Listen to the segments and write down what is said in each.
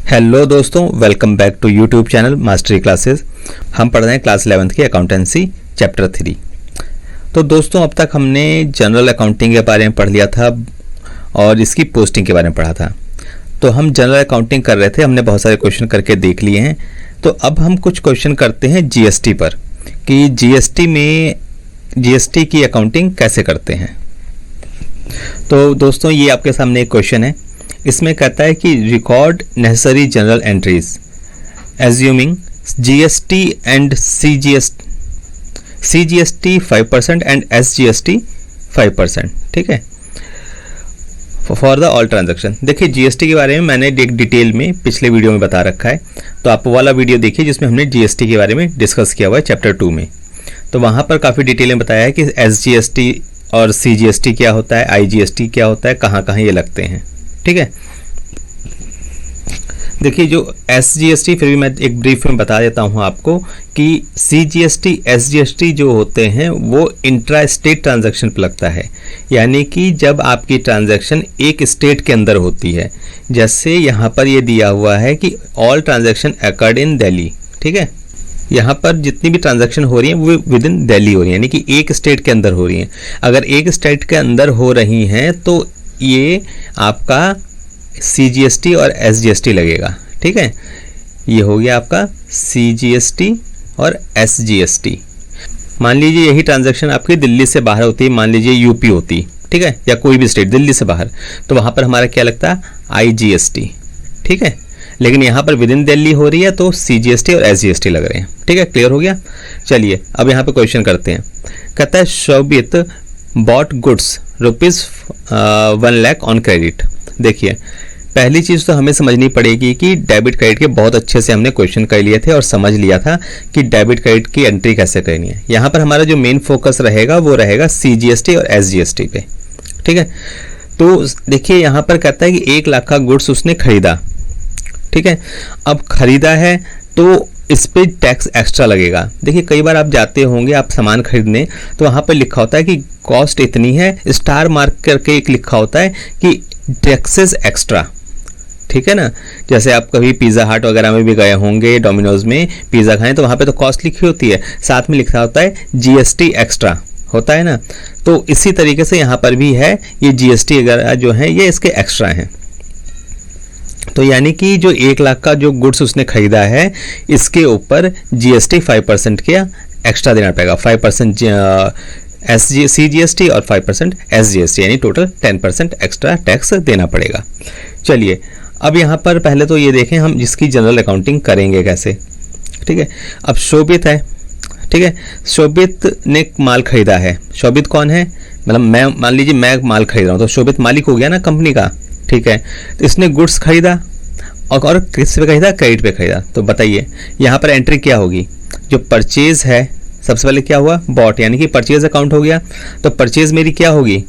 Hello दोस्तों, welcome back to YouTube channel mastery classes. हम पढ़ रहे हैं क्लास 11th की अकाउंटेंसी चैप्टर 3। तो दोस्तों, अब तक हमने जनरल अकाउंटिंग के बारे में पढ़ लिया था और इसकी पोस्टिंग के बारे में पढ़ा था। तो हम जनरल अकाउंटिंग कर रहे थे, हमने बहुत सारे क्वेश्चन करके देख लिए हैं। तो अब हम कुछ क्वेश्चन करते हैं जीएसटी पर कि जीएसटी की अकाउंटिंग कैसे करते हैं। तो दोस्तों, ये आपके सामने एक क्वेश्चन है। इसमें कहता है कि record necessary general entries assuming GST and CGST 5% and SGST 5%। ठीक है, फॉर द ऑल ट्रांजैक्शन। देखिए, जीएसटी के बारे में मैंने एक डिटेल में पिछले वीडियो में बता रखा है, तो आप वो वाला वीडियो देखिए जिसमें हमने जीएसटी के बारे में डिस्कस किया हुआ है चैप्टर 2 में। तो वहाँ पर काफ़ी डिटेल में बताया है कि एसजीएसटी और सीजीएसटी क्या होता है, आईजीएसटी क्या होता है, कहाँ कहाँ ये लगते हैं। ठीक है, देखिए जो एसजीएसटी, फिर भी मैं एक ब्रीफ में बता देता हूँ आपको कि सीजीएसटी एसजीएसटी जो होते हैं वो इंट्रा स्टेट ट्रांजैक्शन पर लगता है। यानी कि जब आपकी ट्रांजैक्शन एक स्टेट के अंदर होती है, जैसे यहाँ पर ये दिया हुआ है कि all transaction occurred in Delhi. ठीक है, यहाँ पर जितनी भी ट्रांजैक्शन हो रही हैं वो विद इन दिल्ली हो रही हैं, यानी कि एक स्टेट के अंदर हो रही हैं। अगर एक स्टेट के अंदर हो रही हैं तो ये आपका सीजीएसटी और एसजीएसटी लगेगा। ठीक है, ये हो गया आपका सीजीएसटी और एसजीएसटी। मान लीजिए यही ट्रांजैक्शन आपकी दिल्ली से बाहर होती है, मान लीजिए यूपी होती, ठीक है, या कोई भी स्टेट दिल्ली से बाहर, तो वहाँ पर हमारा क्या लगता है, आईजीएसटी। ठीक है, लेकिन यहाँ पर विद इन दिल्ली हो रही है तो सीजीएसटी और एसजीएसटी लग रहे हैं। ठीक है, क्लियर हो गया। चलिए अब यहाँ पे क्वेश्चन करते हैं। कहता है Shobhit bought goods ₹1 lakh on credit. देखिए, पहली चीज़ तो हमें समझनी पड़ेगी कि डेबिट क्रेडिट के बहुत अच्छे से हमने क्वेश्चन कर लिए थे और समझ लिया था कि डेबिट क्रेडिट की एंट्री कैसे करनी है। यहाँ पर हमारा जो मेन फोकस रहेगा वो रहेगा सीजीएसटी और एसजीएसटी पे। ठीक है, तो देखिए यहाँ पर कहता है कि 1 लाख का गुड्स उसने खरीदा। ठीक है, अब खरीदा है तो इस पे टैक्स एक्स्ट्रा लगेगा। देखिए, कई बार आप जाते होंगे आप सामान खरीदने, तो वहाँ पर लिखा होता है कि कॉस्ट इतनी है, स्टार मार्क करके एक लिखा होता है कि टैक्सेस एक्स्ट्रा। ठीक है ना, जैसे आप कभी पिज़्ज़ा हट वगैरह में भी गए होंगे, डोमिनोज में पिज़्ज़ा खाएं, तो वहाँ पे तो कॉस्ट लिखी होती है, साथ में लिखा होता है जीएसटी एक्स्ट्रा, होता है ना। तो इसी तरीके से यहाँ पर भी है, ये जीएसटी वगैरह जो है ये इसके एक्स्ट्रा हैं। तो यानी कि जो 1 लाख का जो गुड्स उसने खरीदा है, इसके ऊपर जीएसटी 5% का एक्स्ट्रा देना पड़ेगा। 5% सीजीएसटी और 5% एसजीएसटी, यानी टोटल 10% एक्स्ट्रा टैक्स देना पड़ेगा। चलिए अब यहाँ पर पहले तो ये देखें हम जिसकी जनरल अकाउंटिंग करेंगे कैसे। ठीक है, अब शोभित है। ठीक है, शोभित ने माल खरीदा है। शोभित कौन है, मतलब मैं, मान लीजिए मैं माल खरीद रहा हूँ, तो शोभित मालिक हो गया ना कंपनी का। ठीक है, तो इसने गुड्स खरीदा और किस पे खरीदा, क्रेडिट पे खरीदा। तो बताइए यहाँ पर एंट्री क्या होगी, जो परचेज है सबसे पहले क्या हुआ, बॉट, यानी कि परचेज अकाउंट हो गया। तो परचेज मेरी क्या होगी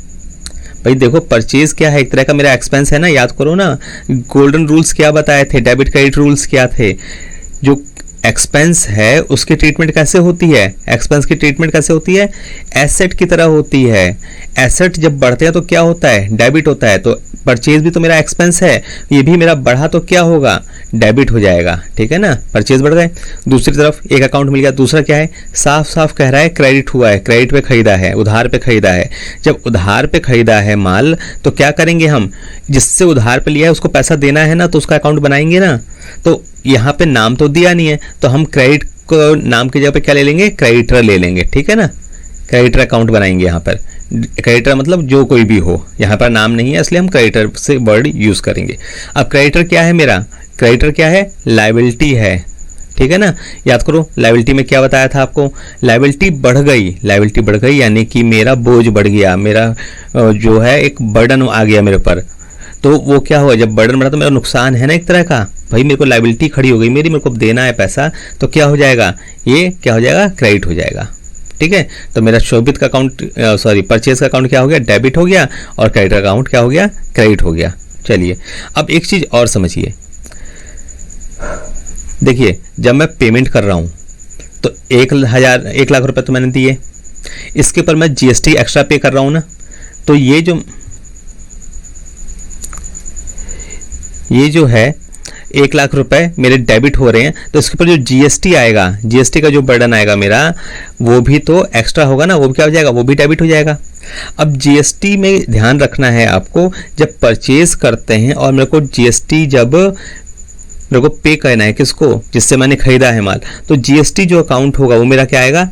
भाई, देखो परचेज क्या है, एक तरह का मेरा एक्सपेंस है ना। याद करो ना, गोल्डन रूल्स क्या बताए थे, डेबिट क्रेडिट रूल्स क्या थे। जो एक्सपेंस है उसकी ट्रीटमेंट कैसे होती है, एक्सपेंस की ट्रीटमेंट कैसे होती है, एसेट की तरह होती है। एसेट जब बढ़ते हैं तो क्या होता है, डेबिट होता है। तो परचेज भी तो मेरा एक्सपेंस है, ये भी मेरा बढ़ा तो क्या होगा, डेबिट हो जाएगा। ठीक है ना, परचेज बढ़ गए। दूसरी तरफ एक अकाउंट मिल गया, दूसरा क्या है, साफ साफ कह रहा है क्रेडिट हुआ है, क्रेडिट पे खरीदा है, उधार पे खरीदा है। जब उधार पे खरीदा है माल, तो क्या करेंगे हम, जिससे उधार पे लिया है उसको पैसा देना है ना, तो उसका अकाउंट बनाएंगे ना। तो यहाँ पे नाम तो दिया नहीं है, तो हम क्रेडिट को नाम की जगह पे क्या ले लेंगे, क्रेडिटर ले लेंगे। ठीक है ना, क्रेडिटर अकाउंट बनाएंगे। यहाँ पर क्रेडिटर मतलब जो कोई भी हो, यहाँ पर नाम नहीं है इसलिए हम क्रेडिटर से वर्ड यूज करेंगे। अब क्रेडिटर क्या है मेरा, क्रेडिटर क्या है, लायबिलिटी है। ठीक है ना, याद करो लायबिलिटी में क्या बताया था आपको, लायबिलिटी बढ़ गई, लायबिलिटी बढ़ गई यानी कि मेरा बोझ बढ़ गया, मेरा जो है एक बर्डन आ गया मेरे पर। तो वो क्या हुआ, जब बर्डन बढ़ा तो मेरा नुकसान है ना एक तरह का, भाई मेरे को लायबिलिटी खड़ी हो गई मेरी, मेरे को देना है पैसा, तो क्या हो जाएगा, ये क्या हो जाएगा, क्रेडिट हो जाएगा। ठीक है, तो मेरा शोभित का अकाउंट, परचेज का अकाउंट क्या हो गया, डेबिट हो गया, और क्रेडिट अकाउंट क्या हो गया, क्रेडिट हो गया। चलिए अब एक चीज और समझिए, देखिए जब मैं पेमेंट कर रहा हूं तो 1 लाख रुपए तो मैंने दिए, इसके ऊपर मैं जीएसटी एक्स्ट्रा पे कर रहा हूं ना, तो ये जो है 1,00,000 रुपए मेरे डेबिट हो रहे हैं, तो इसके ऊपर जो जीएसटी आएगा, जीएसटी का जो बर्डन आएगा मेरा, वो भी तो एक्स्ट्रा होगा ना, वो भी क्या हो जाएगा, वो भी डेबिट हो जाएगा। अब जीएसटी में ध्यान रखना है आपको, जब परचेज करते हैं और मेरे को जीएसटी जब मेरे को पे करना है किसको, जिससे मैंने खरीदा है माल, तो जीएसटी जो अकाउंट होगा वो मेरा क्या आएगा,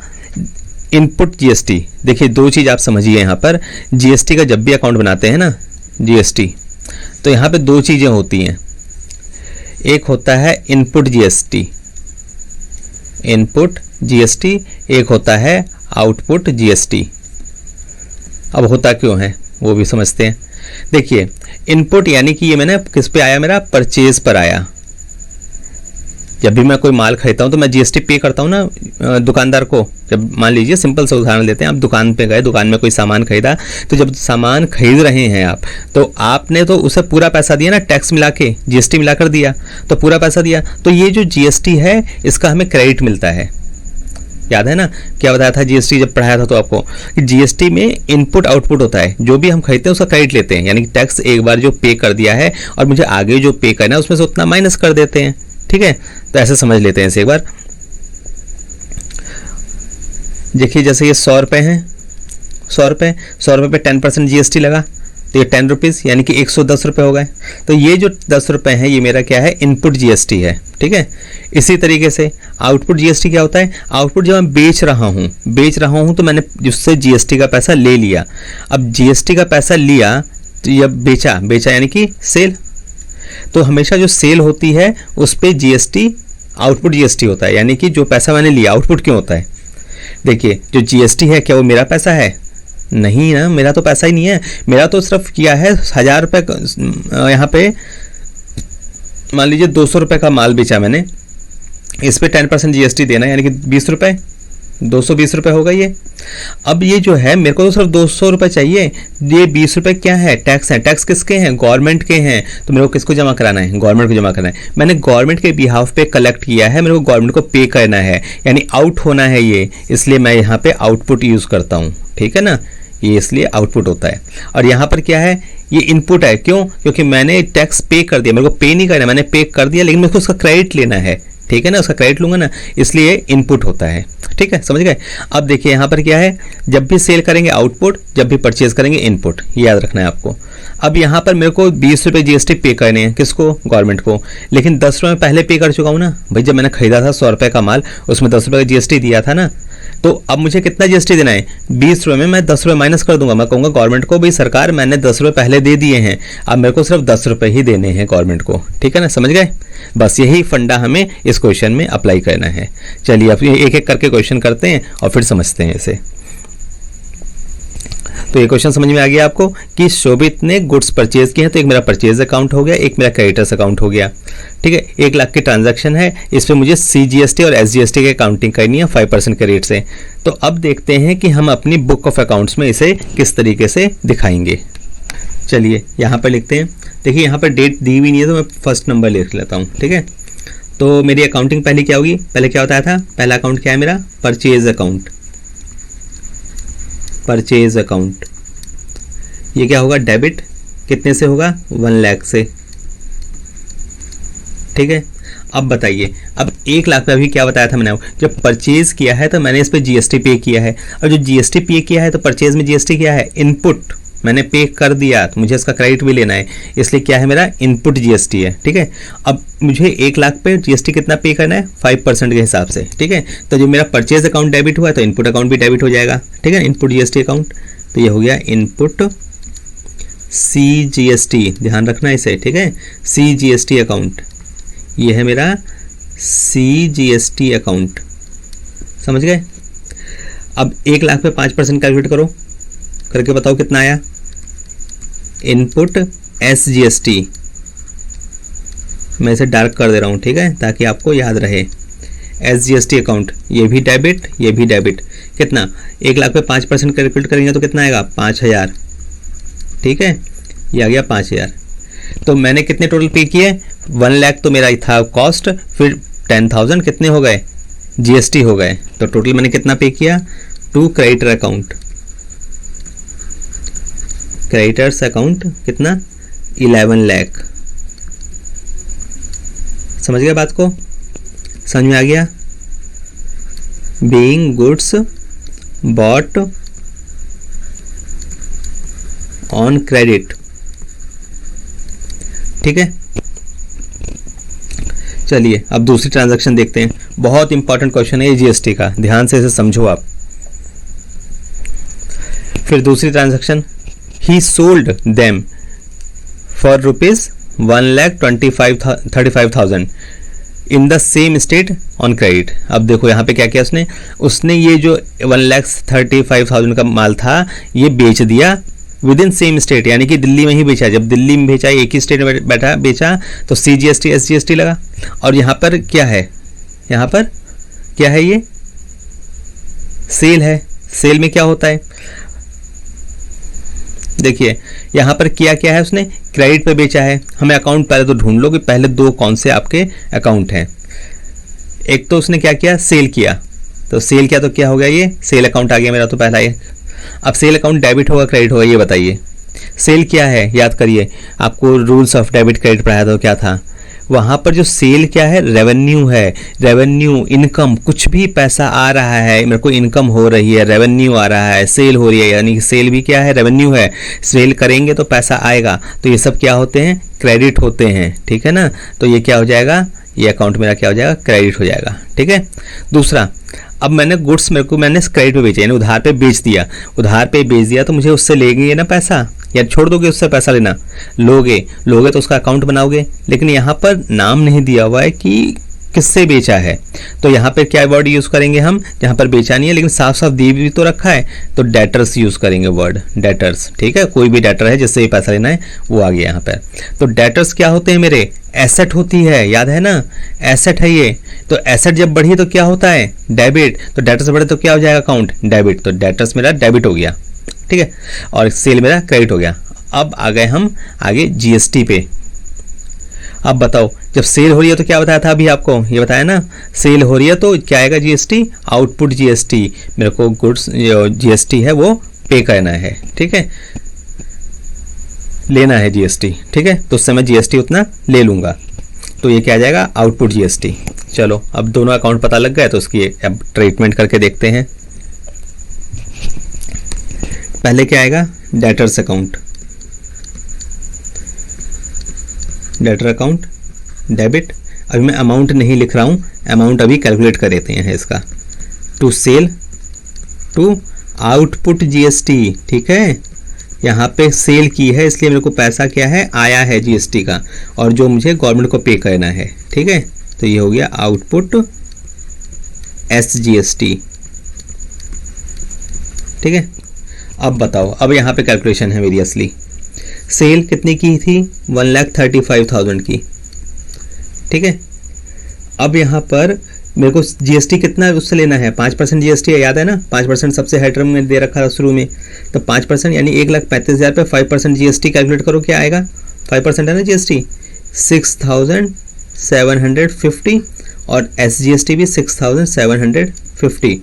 इनपुट जीएसटी। देखिए दो चीज़ आप समझिए यहाँ पर, जीएसटी का जब भी अकाउंट बनाते हैं ना जीएसटी, तो यहाँ पे दो चीज़ें होती हैं, एक होता है इनपुट जीएसटी, इनपुट जीएसटी, एक होता है आउटपुट जीएसटी। अब होता क्यों है वो भी समझते हैं। देखिए इनपुट यानी कि ये मैंने किस पे आया, मेरा परचेज पर आया। जब भी मैं कोई माल खरीदता हूँ तो मैं जीएसटी पे करता हूँ ना दुकानदार को। जब मान लीजिए सिंपल सा उदाहरण लेते हैं, आप दुकान पे गए, दुकान में कोई सामान खरीदा, तो जब सामान खरीद रहे हैं आप, तो आपने तो उसे पूरा पैसा दिया ना, टैक्स मिला के जीएसटी मिलाकर दिया, तो पूरा पैसा दिया। तो ये जो जीएसटी है इसका हमें क्रेडिट मिलता है। याद है ना क्या बताया था जीएसटी जब पढ़ाया था तो आपको, कि जीएसटी में इनपुट आउटपुट होता है, जो भी हम खरीदते हैं उसका क्रेडिट लेते हैं, यानी कि टैक्स एक बार जो पे कर दिया है और मुझे आगे जो पे करना है उसमें से उतना माइनस कर देते हैं। ठीक है, तो ऐसे समझ लेते हैं इसे एक बार। देखिए जैसे ये 100 रुपये हैं, 100 रुपये पे 10% जीएसटी लगा, तो ये 10 रुपीज़ यानी कि 110 रुपये हो गए। तो ये जो 10 रुपये हैं ये मेरा क्या है, इनपुट जीएसटी है। ठीक है, इसी तरीके से आउटपुट जीएसटी क्या होता है, आउटपुट जब मैं बेच रहा हूँ तो मैंने उससे जीएसटी का पैसा ले लिया। अब जीएसटी का पैसा लिया तो ये बेचा यानी कि सेल, तो हमेशा जो सेल होती है उस पर जीएसटी आउटपुट जीएसटी होता है, यानी कि जो पैसा मैंने लिया आउटपुट क्यों होता है। देखिए जो जीएसटी है क्या वो मेरा पैसा है, नहीं ना, मेरा तो पैसा ही नहीं है, मेरा तो सिर्फ किया है 1000 रुपये। यहाँ पे मान लीजिए 200 रुपये का माल बेचा मैंने, इस पे 10% जीएसटी देना है, यानी कि 20 रुपये, 220 रुपये होगा ये। अब ये जो है मेरे को तो सिर्फ 200 रुपये चाहिए, ये 20 रुपये क्या है, टैक्स है। टैक्स किसके हैं, गवर्नमेंट के हैं, तो मेरे को किसको जमा कराना है, गवर्नमेंट को जमा करना है। मैंने गवर्नमेंट के बिहाफ पे कलेक्ट किया है, मेरे को गवर्नमेंट को पे करना है, यानी आउट होना है ये, इसलिए मैं यहाँ पे आउटपुट यूज़ करता हूँ। ठीक है ना, ये इसलिए आउटपुट होता है। और यहाँ पर क्या है, ये इनपुट है, क्यों, क्योंकि मैंने टैक्स पे कर दिया, मेरे को पे नहीं करना, मैंने पे कर दिया, लेकिन मेरे को उसका क्रेडिट लेना है। ठीक है ना, उसका क्रेडिट लूंगा ना, इसलिए इनपुट होता है। ठीक है, समझ गए। अब देखिए यहाँ पर क्या है, जब भी सेल करेंगे आउटपुट, जब भी परचेज करेंगे इनपुट, ये याद रखना है आपको। अब यहाँ पर मेरे को 20 रुपये जीएसटी पे करने हैं, किसको, गवर्नमेंट को, लेकिन 10 रुपये पहले पे कर चुका हूँ ना भाई, जब मैंने खरीदा था 100 रुपये का माल, उसमें 10 रुपये का जीएसटी दिया था ना, तो अब मुझे कितना जीएसटी देना है, 20 रुपये में मैं 10 रुपये माइनस कर दूंगा। मैं कहूँगा गवर्नमेंट को, भाई सरकार मैंने 10 रुपये पहले दे दिए हैं, अब मेरे को सिर्फ 10 रुपये ही देने हैं गवर्नमेंट को। ठीक है ना, समझ गए। बस यही फंडा हमें इस क्वेश्चन में अप्लाई करना है। चलिए अब एक एक करके क्वेश्चन करते हैं और फिर समझते हैं इसे। तो ये क्वेश्चन समझ में आ गया आपको कि शोभित ने गुड्स परचेज किए हैं, तो एक मेरा परचेज अकाउंट हो गया, एक मेरा क्रेडिटर्स अकाउंट हो गया। ठीक है, 1,00,000 की ट्रांजैक्शन है, इस पर मुझे सीजीएसटी और एसजीएसटी की अकाउंटिंग करनी है 5% के रेट से। तो अब देखते हैं कि हम अपनी बुक ऑफ अकाउंट्स में इसे किस तरीके से दिखाएंगे। चलिए यहाँ पर लिखते हैं। देखिए यहाँ पर डेट दी हुई नहीं है, तो मैं फर्स्ट नंबर लिख लेता हूँ। ठीक है, तो मेरी अकाउंटिंग पहले क्या होगी, पहले क्या होता था, पहला अकाउंट क्या है मेरा, परचेज अकाउंट। परचेज अकाउंट ये क्या होगा, डेबिट, कितने से होगा, 1,00,000 से। ठीक है, अब बताइए, अब 1,00,000 पे अभी क्या बताया था मैंने, जब परचेज किया है तो मैंने इस पे जीएसटी पे किया है, और जो जीएसटी पे किया है तो परचेज में जीएसटी क्या है, इनपुट, मैंने पे कर दिया, तो मुझे इसका क्रेडिट भी लेना है, इसलिए क्या है मेरा, इनपुट जीएसटी है। ठीक है, अब मुझे 1,00,000 पे जीएसटी कितना पे करना है, 5% के हिसाब से। ठीक है, तो जो मेरा परचेज अकाउंट डेबिट हुआ है तो इनपुट अकाउंट भी डेबिट हो जाएगा। ठीक है, इनपुट जीएसटी अकाउंट, तो ये हो गया इनपुट सीजीएसटी, ध्यान रखना इसे। ठीक है, सीजीएसटी अकाउंट, ये है मेरा सीजीएसटी अकाउंट, समझ गए। अब 1,00,000 पे 5% कैलकुलेट करो, करके बताओ कितना आया, इनपुट एसजीएसटी, मैं इसे डार्क कर दे रहा हूँ। ठीक है, ताकि आपको याद रहे। एसजीएसटी अकाउंट, ये भी डेबिट, ये भी डेबिट, कितना, 1,00,000 पे 5% कैलकुलेट करेंगे तो कितना आएगा, 5,000। ठीक है, ये आ गया 5,000। तो मैंने कितने टोटल पे किए, 1,00,000 तो मेरा था कॉस्ट, फिर 10,000 कितने हो गए, जीएसटी हो गए, तो टोटल मैंने कितना पे किया, to creditor account, creditors account कितना, 11,00,000। समझ गए बात को? समझ में आ गया? Being goods bought on credit, ठीक है। चलिए अब दूसरी ट्रांजैक्शन देखते हैं। बहुत इंपॉर्टेंट क्वेश्चन है ये जीएसटी का, ध्यान से इसे समझो आप। फिर दूसरी transaction, he sold them for rupees 1,35,000 in the same state on credit. अब देखो यहाँ पे क्या किया उसने ये जो 1,35,000 का माल था ये बेच दिया विद इन सेम स्टेट, यानी कि दिल्ली में ही बेचा। जब दिल्ली में बेचा, एक ही स्टेट में बैठा बेचा, तो CGST SGST लगा। और यहाँ पर क्या है, यहाँ पर क्या है, ये सेल है। सेल में क्या होता है, देखिए यहाँ पर किया क्या है उसने, क्रेडिट पे बेचा है। हमें अकाउंट पहले तो ढूंढ लो कि पहले दो कौन से आपके अकाउंट हैं। एक तो उसने क्या किया, सेल किया, तो सेल किया तो क्या हो गया, ये सेल अकाउंट आ गया मेरा तो पहला ये। अब सेल अकाउंट डेबिट होगा क्रेडिट होगा, ये बताइए। सेल क्या है, याद करिए, आपको रूल्स ऑफ डेबिट क्रेडिट पढ़ाया था, क्या था वहाँ पर। जो सेल क्या है, रेवेन्यू है। रेवेन्यू, इनकम, कुछ भी पैसा आ रहा है, मेरे को इनकम हो रही है, रेवेन्यू आ रहा है, सेल हो रही है, यानी कि सेल भी क्या है, रेवेन्यू है। सेल करेंगे तो पैसा आएगा, तो ये सब क्या होते हैं, क्रेडिट होते हैं, ठीक है ना। तो ये क्या हो जाएगा, ये अकाउंट मेरा क्या हो जाएगा, क्रेडिट हो जाएगा, ठीक है। दूसरा, अब मैंने गुड्स मैंने क्रेडिट पे बेचा, यानी उधार पे बेच दिया। उधार पे बेच दिया तो मुझे उससे लेंगे ना पैसा, या छोड़ दोगे उससे पैसा लेना, लोगे तो उसका अकाउंट बनाओगे। लेकिन यहाँ पर नाम नहीं दिया हुआ है कि किससे बेचा है, तो यहाँ पे क्या वर्ड यूज़ करेंगे हम, जहाँ पर बेचा नहीं है लेकिन साफ साफ दी भी तो रखा है, तो डेटर्स यूज़ करेंगे, वर्ड डेटर्स, ठीक है। कोई भी डेटर है जिससे भी पैसा लेना है वो आ गया यहाँ पर। तो डेटर्स क्या होते हैं मेरे, एसेट होती है, याद है ना, एसेट है ये। तो एसेट जब बढ़ी तो क्या होता है, डेबिट। तो डेटर्स बढ़े तो क्या हो जाएगा, अकाउंट डेबिट। तो डेटर्स मेरा डेबिट हो गया, ठीक है, और सेल मेरा क्रेडिट हो गया। अब आ गए हम आगे जीएसटी पे। अब बताओ, जब सेल हो रही है तो क्या बताया था अभी आपको, ये बताया ना, सेल हो रही है तो क्या आएगा, जीएसटी, आउटपुट जीएसटी। मेरे को गुड्स जीएसटी है वो पे करना है, ठीक है, लेना है जीएसटी, ठीक है। तो उससे मैं जीएसटी उतना ले लूँगा, तो ये क्या आ जाएगा, आउटपुट जीएसटी। चलो अब दोनों अकाउंट पता लग गए, तो उसकी अब ट्रीटमेंट करके देखते हैं। पहले क्या आएगा, debtors account, debtor account debit. अभी मैं अमाउंट नहीं लिख रहा हूँ, अमाउंट अभी कैलकुलेट कर देते हैं इसका, to sale to output GST, ठीक है। यहाँ पे सेल की है इसलिए मेरे को पैसा क्या है, आया है जीएसटी का, और जो मुझे गवर्नमेंट को पे करना है, ठीक है। तो ये हो गया आउटपुट SGST, ठीक है। अब बताओ, अब यहाँ पे कैलकुलेशन है मेरी असली। सेल कितनी की थी, 1,35,000 की, ठीक है। अब यहाँ पर मेरे को जीएसटी कितना उससे लेना है, 5% जीएसटी है, याद है ना, 5% सबसे हेडर में दे रखा था शुरू में। तो 5% यानी 1,35,000 पे 5% जीएसटी कैलकुलेट करो, क्या आएगा, 5% है ना जीएसटी, 6,750, और SGST भी 6,750।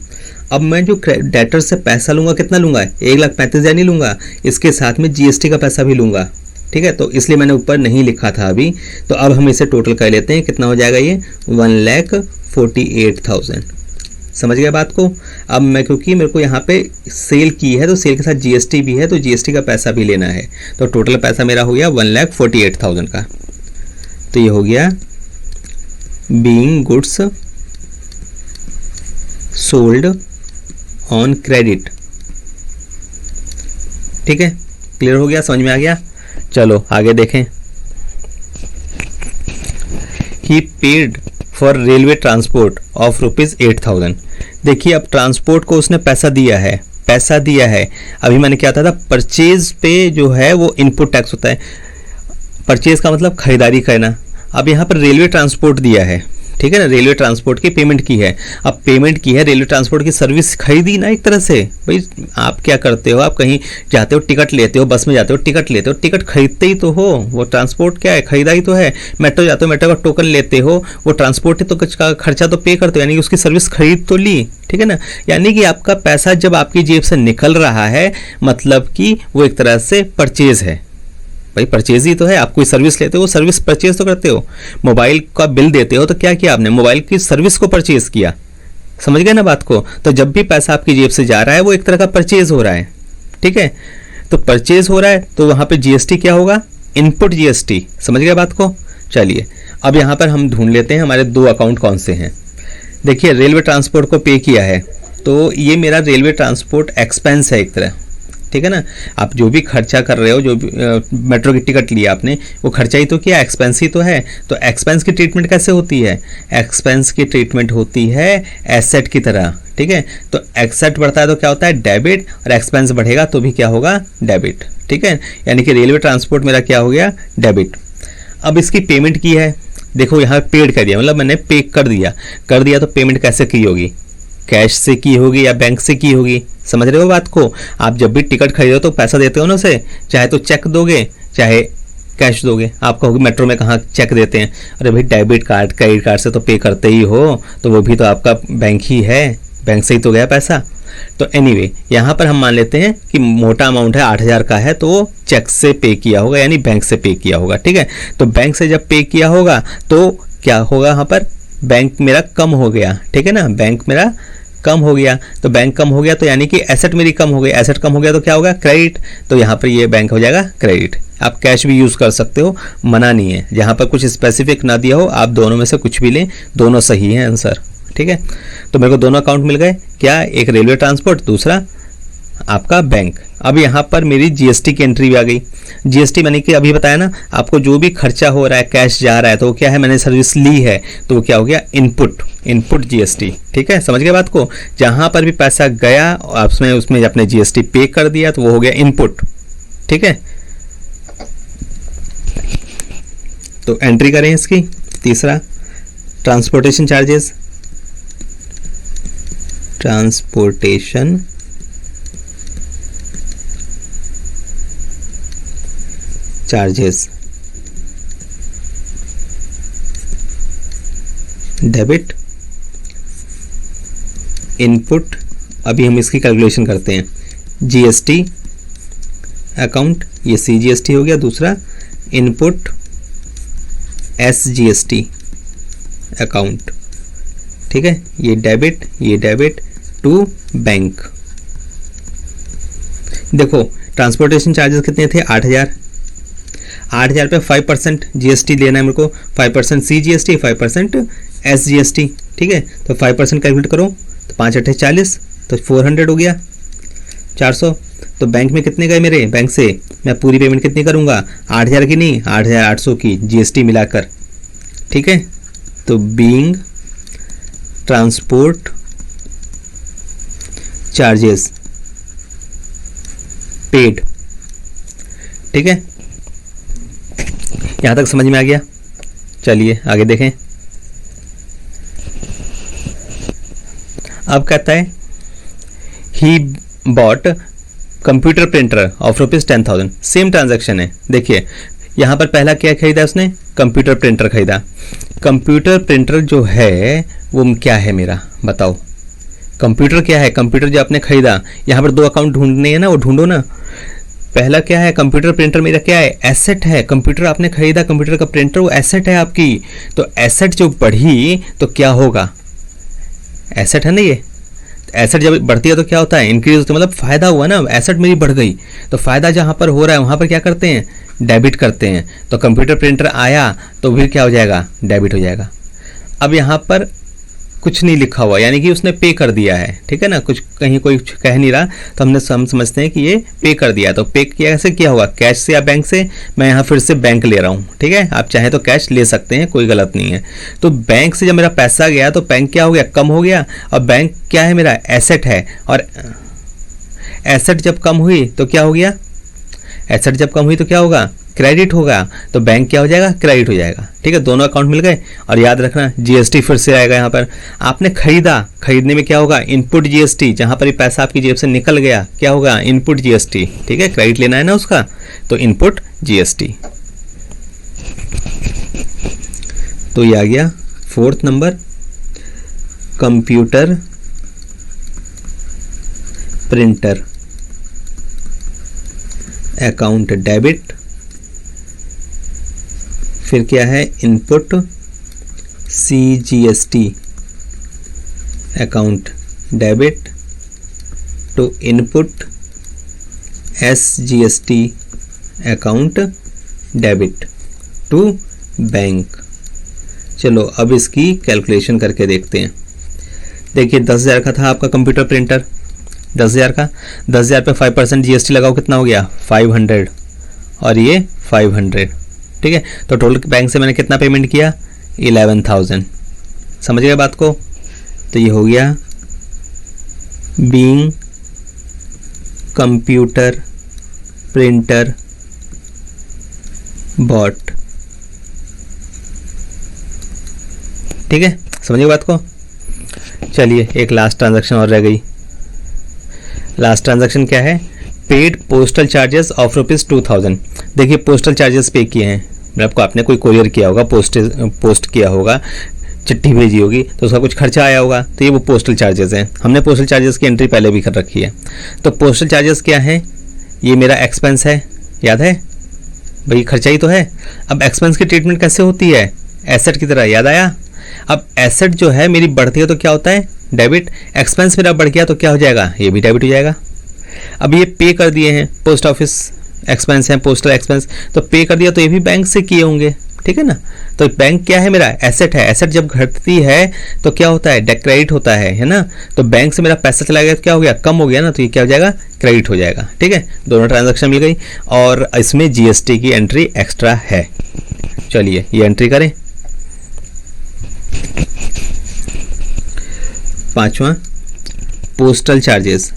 अब मैं जो डेटर से पैसा लूँगा कितना लूँगा, 1,35,000 नहीं लूँगा, इसके साथ में जीएसटी का पैसा भी लूँगा, ठीक है। तो इसलिए मैंने ऊपर नहीं लिखा था अभी। तो अब हम इसे टोटल कर लेते हैं, कितना हो जाएगा ये, 1,48,000। समझ गया बात को। अब मैं, क्योंकि मेरे को यहाँ पे सेल की है तो सेल के साथ जीएसटी भी है, तो जीएसटी का पैसा भी लेना है, तो टोटल पैसा मेरा हो गया 1,48,000 का। तो ये हो गया being goods sold on credit, ठीक है। क्लियर हो गया, समझ में आ गया। चलो आगे देखें। He paid for railway transport of ₹8,000। देखिए अब ट्रांसपोर्ट को उसने पैसा दिया है, अभी मैंने क्या था परचेज पे जो है वो इनपुट टैक्स होता है। परचेज का मतलब खरीदारी करना। अब यहाँ पर रेलवे ट्रांसपोर्ट दिया है, ठीक है ना, रेलवे ट्रांसपोर्ट की पेमेंट की है। अब पेमेंट की है, रेलवे ट्रांसपोर्ट की सर्विस खरीदी ना एक तरह से। भाई आप क्या करते हो, आप कहीं जाते हो टिकट लेते हो, बस में जाते हो टिकट लेते हो, टिकट खरीदते ही तो हो, वो ट्रांसपोर्ट क्या है, खरीदा ही तो है। मेट्रो जाते हो, मेट्रो का टोकन लेते हो, वो ट्रांसपोर्ट है, तो कुछ का खर्चा तो पे करते हो, यानी कि उसकी सर्विस खरीद तो ली, ठीक है ना। यानी कि आपका पैसा जब आपकी जेब से निकल रहा है, मतलब कि वो एक तरह से परचेज है, भाई परचेज ही तो है, आप कोई सर्विस लेते हो, सर्विस परचेज तो करते हो। मोबाइल का बिल देते हो तो क्या किया आपने, मोबाइल की सर्विस को परचेज किया। समझ गए ना बात को। तो जब भी पैसा आपकी जेब से जा रहा है वो एक तरह का परचेज हो रहा है, ठीक है। तो परचेज हो रहा है तो वहां पे जीएसटी क्या होगा, इनपुट जीएसटी। समझ गए बात को। चलिए अब यहाँ पर हम ढूंढ लेते हैं हमारे दो अकाउंट कौन से हैं। देखिए रेलवे ट्रांसपोर्ट को पे किया है तो ये मेरा रेलवे ट्रांसपोर्ट एक्सपेंस है एक तरह, ठीक है ना। आप जो भी खर्चा कर रहे हो, जो भी मेट्रो की टिकट लिया आपने, वो खर्चा ही तो किया, एक्सपेंस ही तो है। तो एक्सपेंस की ट्रीटमेंट कैसे होती है, एक्सपेंस की ट्रीटमेंट होती है एसेट की तरह, ठीक है। तो एसेट बढ़ता है तो क्या होता है, डेबिट, और एक्सपेंस बढ़ेगा तो भी क्या होगा, डेबिट, ठीक है। यानी कि रेलवे ट्रांसपोर्ट मेरा क्या हो गया, डेबिट। अब इसकी पेमेंट की है, देखो यहाँ पेड कर दिया, मतलब मैंने पे कर दिया तो पेमेंट कैसे की होगी, कैश से की होगी या बैंक से की होगी। समझ रहे हो बात को। आप जब भी टिकट खरीदो तो पैसा देते हो ना उसे, चाहे तो चेक दोगे चाहे कैश दोगे। आप कहोगे मेट्रो में कहाँ चेक देते हैं, अरे भाई डेबिट कार्ड क्रेडिट कार्ड से तो पे करते ही हो, तो वो भी तो आपका बैंक ही है, बैंक से ही तो गया पैसा। तो एनीवे यहाँ पर हम मान लेते हैं कि मोटा अमाउंट है 8,000 का है, तो चेक से पे किया होगा यानी बैंक से पे किया होगा, ठीक है। तो बैंक से जब पे किया होगा तो क्या होगा, यहाँ पर बैंक मेरा कम हो गया, ठीक है ना, बैंक मेरा कम हो गया। तो बैंक कम हो गया तो यानी कि एसेट मेरी कम हो गई, एसेट कम हो गया तो क्या होगा, क्रेडिट। तो यहाँ पर ये बैंक हो जाएगा क्रेडिट। आप कैश भी यूज़ कर सकते हो, मना नहीं है। जहाँ पर कुछ स्पेसिफिक ना दिया हो आप दोनों में से कुछ भी लें, दोनों सही हैं आंसर, ठीक है। तो मेरे को दोनों अकाउंट मिल गए, क्या, एक रेलवे ट्रांसपोर्ट, दूसरा आपका बैंक। अब यहाँ पर मेरी जीएसटी की एंट्री भी आ गई। जीएसटी मैंने कि अभी बताया ना आपको, जो भी खर्चा हो रहा है कैश जा रहा है तो वो क्या है, मैंने सर्विस ली है तो वो क्या हो गया, इनपुट जीएसटी, ठीक है। समझ गए बात को। जहाँ पर भी पैसा गया उसमें अपने जीएसटी पे कर दिया तो वो हो गया इनपुट, ठीक है। तो एंट्री करें इसकी। तीसरा transportation charges, transportation charges, debit, input. अभी हम इसकी कैलकुलेशन करते हैं। जीएसटी अकाउंट, ये सीजीएसटी हो गया, दूसरा इनपुट एसजीएसटी अकाउंट, ठीक है। ये डेबिट टू बैंक। देखो ट्रांसपोर्टेशन चार्जेस कितने थे, 8,000 पे 5% जीएसटी लेना है मेरे को, 5% सीजीएसटी, 5% एसजीएसटी, ठीक है। तो 5% कैलकुलेट करो तो 5 8 40, तो 400 हो गया, 400। तो बैंक में कितने गए मेरे, बैंक से मैं पूरी पेमेंट कितनी करूँगा, 8,000 की नहीं, 8,800 की जीएसटी मिलाकर, ठीक है। तो बीइंग ट्रांसपोर्ट चार्जेस पेड, ठीक है। यहां तक समझ में आ गया। चलिए आगे देखें। अब कहता है he bought computer printer of ₹10,000, same transaction है। देखिए यहां पर पहला क्या खरीदा उसने, कंप्यूटर प्रिंटर खरीदा। कंप्यूटर प्रिंटर जो है वो क्या है मेरा, बताओ कंप्यूटर क्या है, कंप्यूटर जो आपने खरीदा। यहाँ पर दो अकाउंट ढूंढने हैं ना, वो ढूंढो ना। पहला क्या है, कंप्यूटर प्रिंटर मेरा क्या है, एसेट है। कंप्यूटर आपने खरीदा, कंप्यूटर का प्रिंटर, वो एसेट है आपकी। तो एसेट जो बढ़ी तो क्या होगा, एसेट है ना ये, एसेट जब बढ़ती है तो क्या होता है, इंक्रीज होता है, मतलब फायदा हुआ ना, एसेट मेरी बढ़ गई। तो फायदा जहां पर हो रहा है वहां पर क्या करते हैं, डेबिट करते हैं। तो कंप्यूटर प्रिंटर आया तो फिर क्या हो जाएगा, डेबिट हो जाएगा। अब यहाँ पर कुछ नहीं लिखा हुआ, यानी कि उसने पे कर दिया है, ठीक है ना, कुछ कहीं कोई कह नहीं रहा, तो हम समझते हैं कि ये पे कर दिया। तो पे कैसे किया होगा, कैश से या बैंक से। मैं यहाँ फिर से बैंक ले रहा हूँ, ठीक है। आप चाहे तो कैश ले सकते हैं, कोई गलत नहीं है। तो बैंक से जब मेरा पैसा गया तो बैंक क्या हो गया, कम हो गया। और बैंक क्या है मेरा, एसेट है। और एसेट जब कम हुई तो क्या हो गया, एसेट जब कम हुई तो क्या होगा, क्रेडिट होगा। तो बैंक क्या हो जाएगा, क्रेडिट हो जाएगा, ठीक है। दोनों अकाउंट मिल गए। और याद रखना जीएसटी फिर से आएगा। यहाँ पर आपने खरीदा, खरीदने में क्या होगा, इनपुट जीएसटी। जहाँ पर ये पैसा आपकी जेब से निकल गया क्या होगा, इनपुट जीएसटी, ठीक है। क्रेडिट लेना है ना उसका, तो इनपुट जीएसटी। तो ये आ गया 4th number, computer printer account debit फिर क्या है, input CGST account debit to input SGST account debit to bank. चलो अब इसकी कैलकुलेशन करके देखते हैं। देखिए 10,000 का था आपका कंप्यूटर प्रिंटर, 10,000 का, 10,000 पे 5% GST लगाओ, कितना हो गया 500, और ये 500, ठीक है। तो टोटल बैंक से मैंने कितना पेमेंट किया 11,000। समझ गए बात को? तो ये हो गया बीइंग कंप्यूटर प्रिंटर बॉट, ठीक है। समझिए बात को? चलिए एक लास्ट ट्रांजैक्शन और रह गई। लास्ट ट्रांजैक्शन क्या है, पेड पोस्टल चार्जेस ऑफ ₹2000। देखिए पोस्टल चार्जेस पे किए हैं, मतलब आपको आपने कोई कोरियर किया होगा, पोस्ट किया होगा, चिट्ठी भेजी होगी, तो उसका कुछ खर्चा आया होगा, तो ये वो पोस्टल चार्जेस हैं। हमने पोस्टल चार्जेस की एंट्री पहले भी कर रखी है। तो पोस्टल चार्जेस क्या है, ये मेरा एक्सपेंस है, याद है भाई, खर्चा ही तो है। अब एक्सपेंस की ट्रीटमेंट कैसे होती है, एसेट की तरह, याद आया? अब एसेट जो है मेरी बढ़ती है तो क्या होता है डेबिट, एक्सपेंस मेरा बढ़ गया तो क्या हो जाएगा, ये भी डेबिट हो जाएगा। अब ये पे कर दिए हैं, पोस्ट ऑफिस एक्सपेंस है, पोस्टल एक्सपेंस, तो पे कर दिया तो ये भी बैंक से किए होंगे, ठीक है ना। तो बैंक क्या है, मेरा एसेट है। एसेट जब घटती है तो क्या होता है, क्रेडिट होता है ना। तो बैंक से मेरा पैसा चला गया तो क्या हो गया, कम हो गया ना, तो ये क्या हो जाएगा, क्रेडिट हो जाएगा, ठीक है। दोनों ट्रांजैक्शन मिल गई और इसमें GST की एंट्री एक्स्ट्रा है। चलिए ये एंट्री करें। पांचवा, postal charges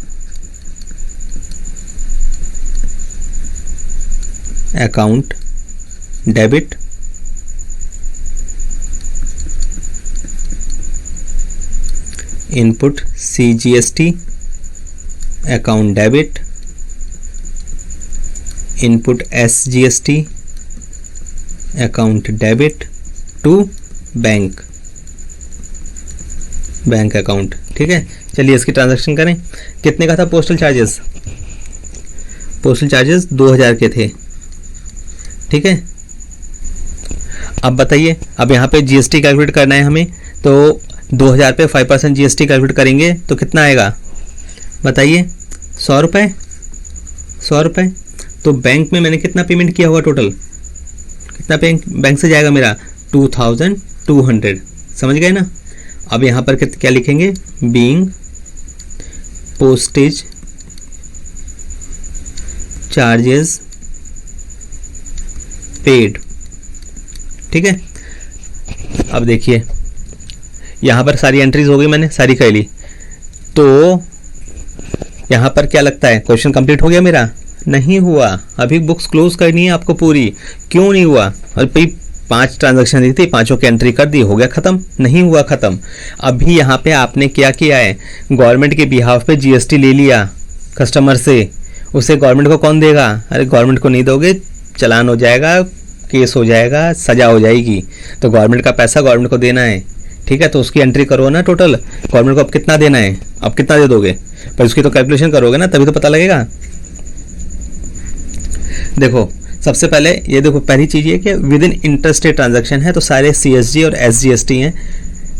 account debit input CGST account debit input SGST account debit to bank account, ठीक है। चलिए इसकी ट्रांजैक्शन करें। कितने का था पोस्टल चार्जेस, पोस्टल चार्जेस 2000 के थे, ठीक है। अब बताइए, अब यहाँ पे GST कैलकुलेट करना है हमें, तो 2000 पे 5% GST कैलकुलेट करेंगे तो कितना आएगा बताइए, 100 रुपये, 100 रुपये। तो बैंक में मैंने कितना पेमेंट किया होगा, टोटल कितना बैंक से जाएगा मेरा 2200, समझ गए ना। अब यहाँ पर क्या लिखेंगे, बीइंग पोस्टेज चार्जेस पेड, ठीक है। अब देखिए यहाँ पर सारी एंट्रीज हो गई, मैंने सारी कर ली। तो यहाँ पर क्या लगता है, क्वेश्चन कंप्लीट हो गया मेरा? नहीं हुआ, अभी बुक्स क्लोज करनी है आपको पूरी। क्यों नहीं हुआ? और भाई 5 ट्रांजैक्शन दी थी, 5 की एंट्री कर दी, हो गया खत्म? नहीं हुआ खत्म। अभी यहाँ पे आपने क्या किया है, गवर्नमेंट के बिहाफ पे GST ले लिया कस्टमर से, उसे गवर्नमेंट को कौन देगा? अरे गवर्नमेंट को नहीं दोगे, चालान हो जाएगा, केस हो जाएगा, सजा हो जाएगी। तो गवर्नमेंट का पैसा गवर्नमेंट को देना है, ठीक है। तो उसकी एंट्री करो ना, टोटल गवर्नमेंट को अब कितना देना है, अब कितना दे दोगे, पर उसकी तो कैलकुलेशन करोगे ना, तभी तो पता लगेगा। देखो सबसे पहले ये देखो, पहली चीज़ ये कि विद इन इंटरस्टेट ट्रांजैक्शन है तो सारे CSG और SGST हैं,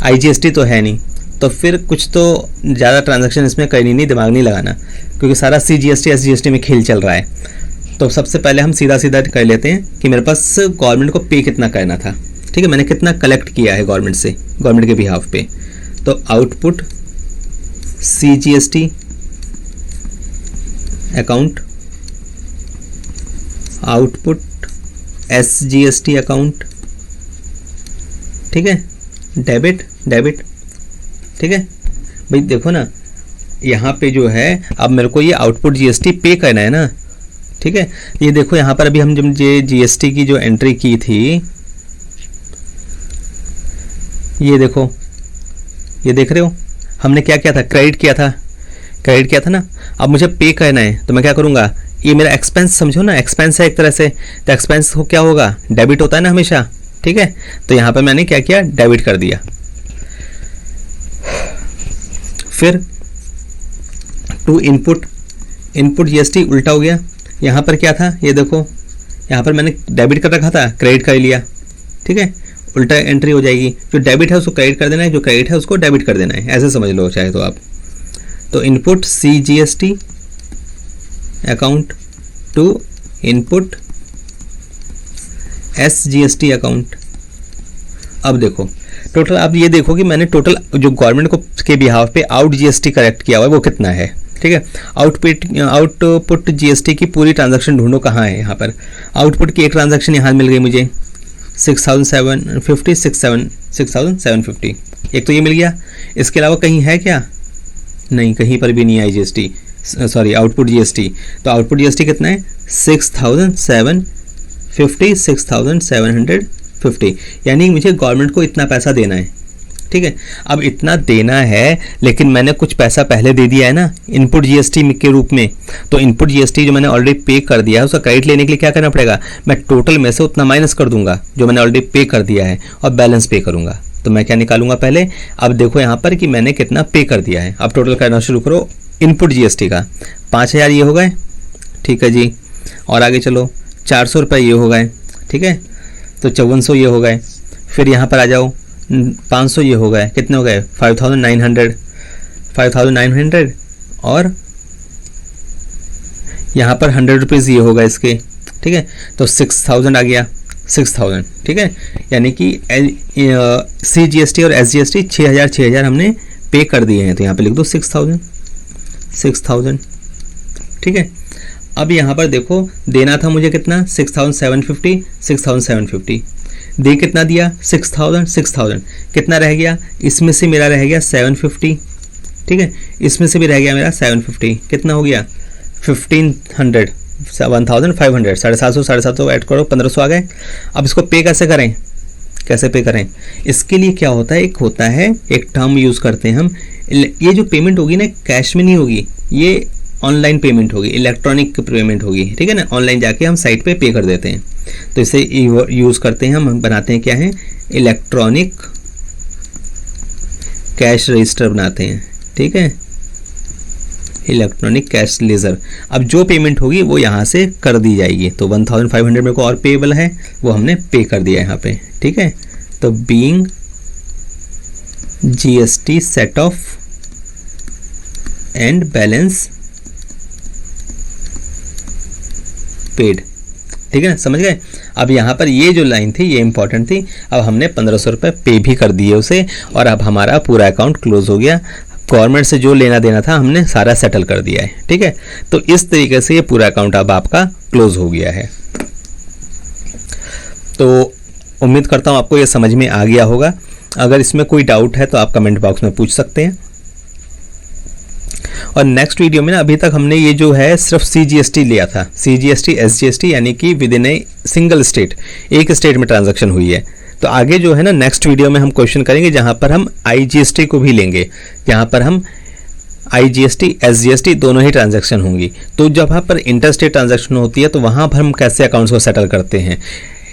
IGST तो है नहीं, तो फिर कुछ तो ज़्यादा ट्रांजैक्शन इसमें करनी नहीं, दिमाग नहीं लगाना, क्योंकि सारा CGST SGST में खेल चल रहा है। तो सबसे पहले हम सीधा सीधा कर लेते हैं कि मेरे पास गवर्नमेंट को पे कितना करना था, ठीक है, मैंने कितना कलेक्ट किया है गवर्नमेंट से, गवर्नमेंट के बिहाफ पे। तो output CGST account, output SGST account, ठीक है, डेबिट, ठीक है भाई। देखो ना यहाँ पे जो है, अब मेरे को ये आउटपुट GST पे करना है ना, ठीक है। ये देखो यहाँ पर अभी हम जब ये GST की जो एंट्री की थी, ये देखो, ये देख रहे हो, हमने क्या किया था, क्रेडिट किया था ना। अब मुझे पे करना है तो मैं क्या करूँगा, ये मेरा एक्सपेंस समझो ना, एक्सपेंस है एक तरह से, तो एक्सपेंस को क्या होगा, डेबिट होता है ना हमेशा, ठीक है। तो यहाँ पर मैंने क्या किया, डेबिट कर दिया। फिर टू इनपुट GST उल्टा हो गया। यहाँ पर क्या था, ये देखो, यहाँ पर मैंने डेबिट कर रखा था, क्रेडिट कर लिया, ठीक है, उल्टा एंट्री हो जाएगी। जो डेबिट है उसको क्रेडिट कर देना है, जो क्रेडिट है उसको डेबिट कर देना है, ऐसे समझ लो चाहे तो आप। तो input CGST account to input SGST account. अब देखो टोटल, आप ये देखो कि मैंने टोटल जो गवर्नमेंट को के बिहाफ पे आउट GST करेक्ट किया हुआ है वो कितना है, ठीक है। आउटपुट GST की पूरी ट्रांजैक्शन ढूंढो कहाँ है। यहाँ पर आउटपुट की एक ट्रांजैक्शन यहाँ मिल गई मुझे 6,750, एक तो ये मिल गया। इसके अलावा कहीं है क्या? नहीं, कहीं पर भी नहीं है GST, सॉरी आउटपुट GST। तो आउटपुट GST कितना है? 6,750, यानी मुझे गवर्नमेंट को इतना पैसा देना है, ठीक है। अब इतना देना है, लेकिन मैंने कुछ पैसा पहले दे दिया है ना इनपुट GST के रूप में। तो इनपुट GST जो मैंने ऑलरेडी पे कर दिया है उसका क्रेडिट लेने के लिए क्या करना पड़ेगा? मैं टोटल में से उतना माइनस कर दूंगा जो मैंने ऑलरेडी पे कर दिया है और बैलेंस पे करूंगा। तो मैं क्या निकालूंगा पहले? अब देखो यहाँ पर कि मैंने कितना पे कर दिया है। अब टोटल करना शुरू करो इनपुट GST का। 5,000 ये हो गए, ठीक है जी। और आगे चलो 400 रुपये ये हो गए, ठीक है। तो 5400 ये हो गए। फिर यहाँ पर आ जाओ 500 ये हो गए, कितने हो गए? 5,900 और यहाँ पर 100 रुपीज़ ये होगा इसके, ठीक है। तो 6,000 आ गया, 6,000, ठीक है। यानी कि CGST और SGST 6,000 हमने पे कर दिए हैं। तो यहाँ पे लिख दो 6,000, ठीक है। अब यहाँ पर देखो देना था मुझे कितना? 6,750, दे कितना दिया? 6,000। कितना रह गया? इसमें से मेरा रह गया 750, ठीक है। इसमें से भी रह गया मेरा 750। कितना हो गया? 1,500, 1,500, 750 ऐड करो, 1,500 आ गए। अब इसको पे कैसे करें? कैसे पे करें? इसके लिए क्या होता है, एक होता है, एक टर्म यूज़ करते हैं हम। ये जो पेमेंट होगी ना कैश में नहीं होगी, ये ऑनलाइन पेमेंट होगी, इलेक्ट्रॉनिक पेमेंट होगी, ठीक है ना। ऑनलाइन जाके हम साइट पे कर देते हैं। तो इसे यूज़ करते हैं हम बनाते हैं क्या है? इलेक्ट्रॉनिक कैश रजिस्टर बनाते हैं, ठीक है। Electronic cash ledger. अब जो पेमेंट होगी वो यहाँ से कर दी जाएगी। तो 1,500 मेरे को और पेएबल है, वो हमने पे कर दिया यहाँ पे, ठीक है। तो being GST set of and balance paid, ठीक है ना, समझ गए। अब यहाँ पर ये जो लाइन थी ये इंपॉर्टेंट थी। अब हमने 1,500 रुपये पे भी कर दिए उसे, और अब हमारा पूरा अकाउंट क्लोज हो गया। गवर्नमेंट से जो लेना देना था हमने सारा सेटल कर दिया है, ठीक है। तो इस तरीके से ये पूरा अकाउंट अब आपका क्लोज हो गया है। तो उम्मीद करता हूँ आपको ये समझ में आ गया होगा। अगर इसमें कोई डाउट है तो आप कमेंट बॉक्स में पूछ सकते हैं। और नेक्स्ट वीडियो में ना, अभी तक हमने ये जो है सिर्फ CGST लिया था, CGST SGST, यानी कि with in a single state, एक स्टेट में ट्रांजैक्शन हुई है। तो आगे जो है ना नेक्स्ट वीडियो में हम क्वेश्चन करेंगे जहां पर हम IGST को भी लेंगे, जहां पर हम IGST SGST दोनों ही ट्रांजैक्शन होंगी। तो जब वहाँ पर इंटर स्टेट ट्रांजैक्शन होती है तो वहाँ पर हम कैसे अकाउंट्स को सेटल करते हैं।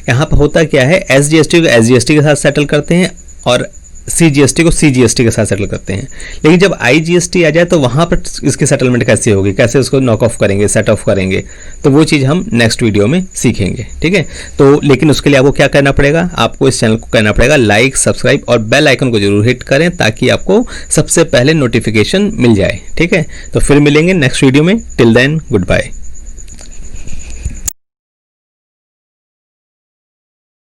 यहाँ पर होता क्या है, SGST को SGST के साथ सेटल करते हैं और CGST को CGST के साथ सेटल करते हैं। लेकिन जब IGST आ जाए तो वहाँ पर इसकी सेटलमेंट कैसे होगी, कैसे उसको नॉक ऑफ करेंगे, सेट ऑफ करेंगे, तो वो चीज़ हम नेक्स्ट वीडियो में सीखेंगे, ठीक है। तो लेकिन उसके लिए आपको क्या करना पड़ेगा, आपको इस चैनल को करना पड़ेगा लाइक, सब्सक्राइब और बेल आइकन को जरूर हिट करें ताकि आपको सबसे पहले नोटिफिकेशन मिल जाए, ठीक है। तो फिर मिलेंगे नेक्स्ट वीडियो में। Till then good bye.